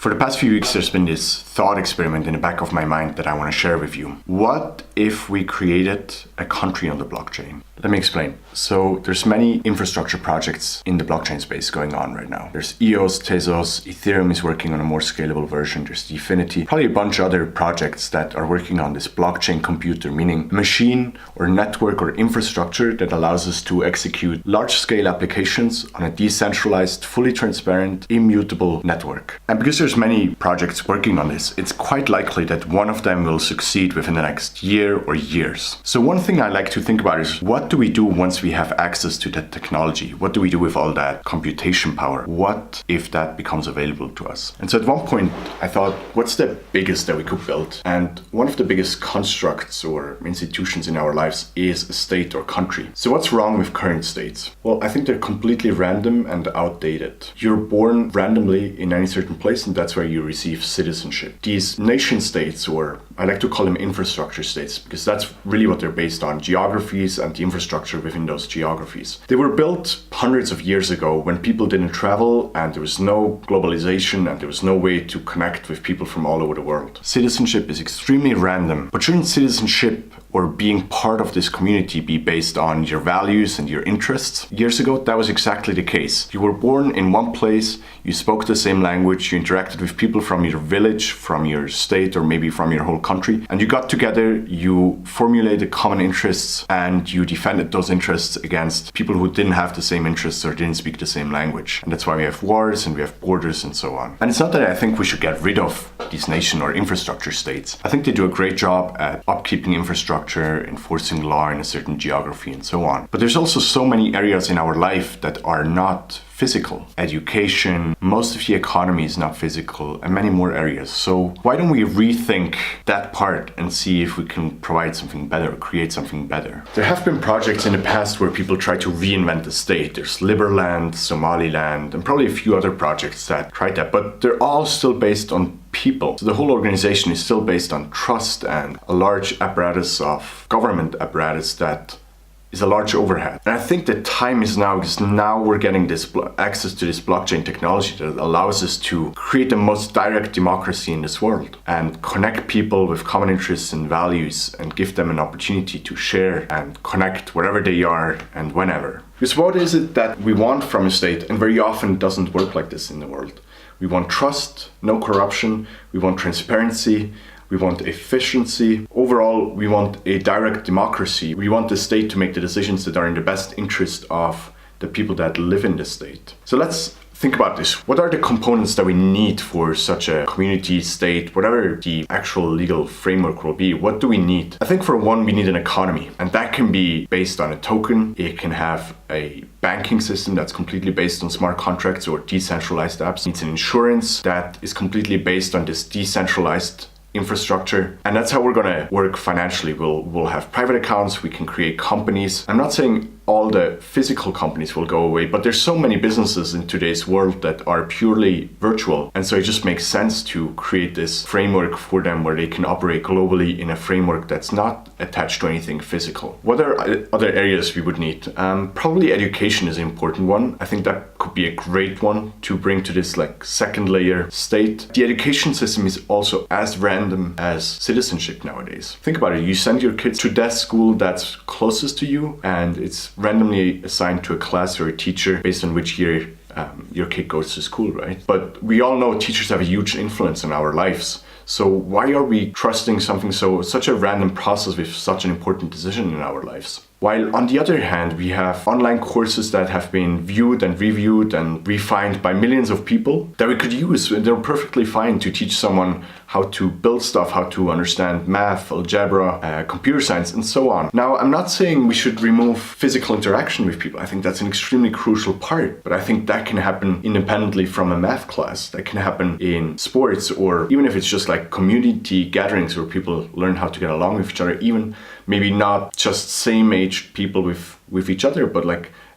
For the past few weeks, there's been this thought experiment in the back of my mind that I want to share with you. What if we created a country on the blockchain? Let me explain. So there's many infrastructure projects in the blockchain space going on right now. There's EOS, Tezos, Ethereum is working on a more scalable version. There's Dfinity, probably a bunch of other projects that are working on this blockchain computer, meaning a machine or network or infrastructure that allows us to execute large-scale applications on a decentralized, fully transparent, immutable network. And because there's many projects working on this, it's quite likely that one of them will succeed within the next year or years. So one thing I like to think about is, what do we do once we have access to that technology? What do we do with all that computation power? What if that becomes available to us? And so at one point I thought, what's the biggest that we could build? And one of the biggest constructs or institutions in our lives is a state or country. So what's wrong with current states? Well, I think they're completely random and outdated. You're born randomly in any certain place, and that's where you receive citizenship. These nation states, or I like to call them infrastructure states, because that's really what they're based on, geographies and the infrastructure within those geographies. They were built hundreds of years ago when people didn't travel and there was no globalization and there was no way to connect with people from all over the world. Citizenship is extremely random, but shouldn't citizenship or being part of this community be based on your values and your interests? Years ago, that was exactly the case. You were born in one place, you spoke the same language, you interacted with people from your village, from your state, or maybe from your whole country, and you got together, you formulated common interests, and you defended those interests against people who didn't have the same interests or didn't speak the same language. And that's why we have wars and we have borders and so on. And it's not that I think we should get rid of these nation or infrastructure states. I think they do a great job at upkeeping infrastructure, enforcing law in a certain geography and so on. But there's also so many areas in our life that are not physical. Education, most of the economy is not physical, and many more areas. So why don't we rethink that part and see if we can provide something better or create something better? There have been projects in the past where people try to reinvent the state. There's Liberland, Somaliland, and probably a few other projects that tried that, but they're all still based on people. So the whole organization is still based on trust and a large apparatus of government apparatus that is a large overhead. And I think the time is now, because now we're getting this access to this blockchain technology that allows us to create the most direct democracy in this world and connect people with common interests and values and give them an opportunity to share and connect wherever they are and whenever. Because what is it that we want from a state? And very often it doesn't work like this in the world. We want trust, no corruption, we want transparency, we want efficiency. Overall, we want a direct democracy. We want the state to make the decisions that are in the best interest of the people that live in the state. So let's think about this. What are the components that we need for such a community, state, whatever the actual legal framework will be? What do we need? I think for one, we need an economy, and that can be based on a token. It can have a banking system that's completely based on smart contracts or decentralized apps. It needs an insurance that is completely based on this decentralized infrastructure, and that's how we're going to work financially. We'll have private accounts, we can create companies. I'm not saying all the physical companies will go away, but there's so many businesses in today's world that are purely virtual, and so it just makes sense to create this framework for them where they can operate globally in a framework that's not attached to anything physical. What are other areas we would need? Probably education is an important one. I think that could be a great one to bring to this second layer state. The education system is also as random as citizenship nowadays. Think about it. You send your kids to that school that's closest to you, and it's randomly assigned to a class or a teacher based on which year your kid goes to school, right? But we all know teachers have a huge influence on our lives. So why are we trusting such a random process with such an important decision in our lives? While on the other hand, we have online courses that have been viewed and reviewed and refined by millions of people that we could use. They're perfectly fine to teach someone how to build stuff, how to understand math, algebra, computer science, and so on. Now, I'm not saying we should remove physical interaction with people. I think that's an extremely crucial part, but I think that can happen independently from a math class. That can happen in sports, or even if it's just community gatherings where people learn how to get along with each other, even maybe not just same age people with each other, but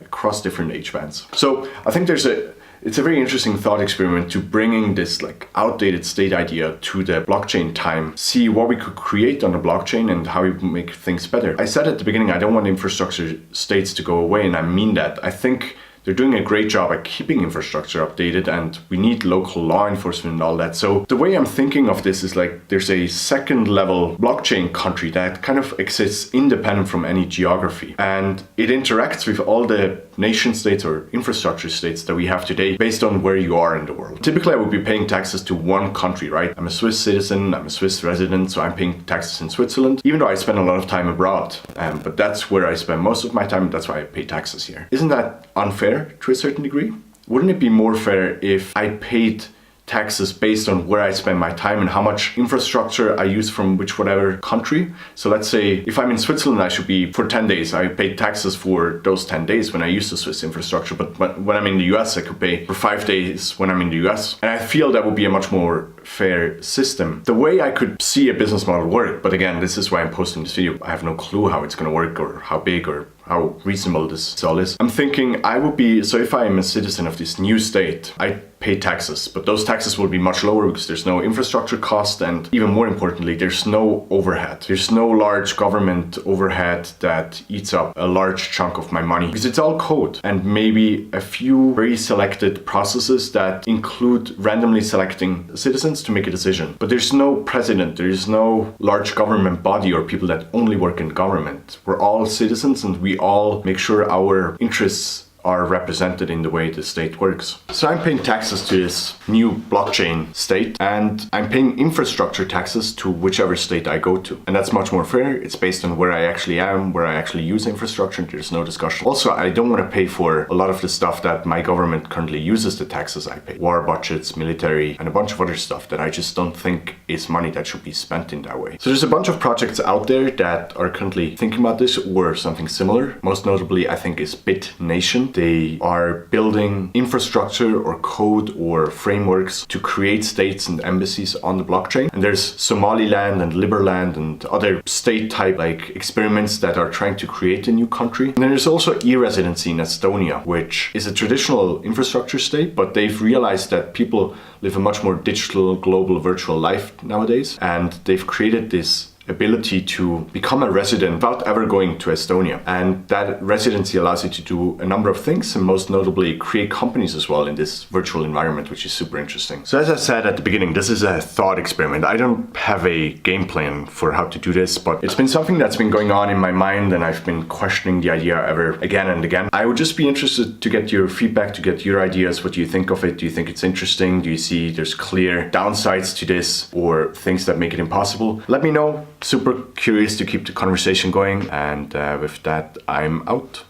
across different age bands. So I think it's a very interesting thought experiment to bringing this outdated state idea to the blockchain time, see what we could create on the blockchain and how we can make things better. I said at the beginning, I don't want infrastructure states to go away, and I mean that. I think they're doing a great job at keeping infrastructure updated, and we need local law enforcement and all that. So the way I'm thinking of this is like there's a second level blockchain country that kind of exists independent from any geography, and it interacts with all the nation states or infrastructure states that we have today based on where you are in the world. Typically, I would be paying taxes to one country, right? I'm a Swiss citizen, I'm a Swiss resident, so I'm paying taxes in Switzerland, even though I spend a lot of time abroad. But that's where I spend most of my time, that's why I pay taxes here. Isn't that unfair to a certain degree? Wouldn't it be more fair if I paid taxes based on where I spend my time and how much infrastructure I use from whatever country? So let's say if I'm in Switzerland, I should be, for 10 days, I pay taxes for those 10 days when I use the Swiss infrastructure. But when I'm in the US, I could pay for 5 days when I'm in the US. And I feel that would be a much more fair system. The way I could see a business model work, but again, this is why I'm posting this video. I have no clue how it's going to work or how big or how reasonable this all is. I'm thinking I would be, so if I am a citizen of this new state, I pay taxes, but those taxes will be much lower because there's no infrastructure cost, and even more importantly, there's no overhead. There's no large government overhead that eats up a large chunk of my money because it's all code and maybe a few very selected processes that include randomly selecting citizens to make a decision. But there's no president, there's no large government body or people that only work in government. We're all citizens and we all make sure our interests are represented in the way the state works. So I'm paying taxes to this new blockchain state, and I'm paying infrastructure taxes to whichever state I go to. And that's much more fair. It's based on where I actually am, where I actually use infrastructure. There's no discussion. Also, I don't want to pay for a lot of the stuff that my government currently uses the taxes I pay. War budgets, military, and a bunch of other stuff that I just don't think is money that should be spent in that way. So there's a bunch of projects out there that are currently thinking about this or something similar. Most notably, I think, is BitNation. They are building infrastructure or code or frameworks to create states and embassies on the blockchain. And there's Somaliland and Liberland and other state type like experiments that are trying to create a new country. And then there's also e-residency in Estonia, which is a traditional infrastructure state, but they've realized that people live a much more digital, global, virtual life nowadays. And they've created this ability to become a resident without ever going to Estonia. And that residency allows you to do a number of things, and most notably create companies as well in this virtual environment, which is super interesting. So as I said at the beginning, this is a thought experiment. I don't have a game plan for how to do this, but it's been something that's been going on in my mind, and I've been questioning the idea ever again and again. I would just be interested to get your feedback, to get your ideas. What do you think of it? Do you think it's interesting? Do you see there's clear downsides to this or things that make it impossible? Let me know. Super curious to keep the conversation going, and with that, I'm out.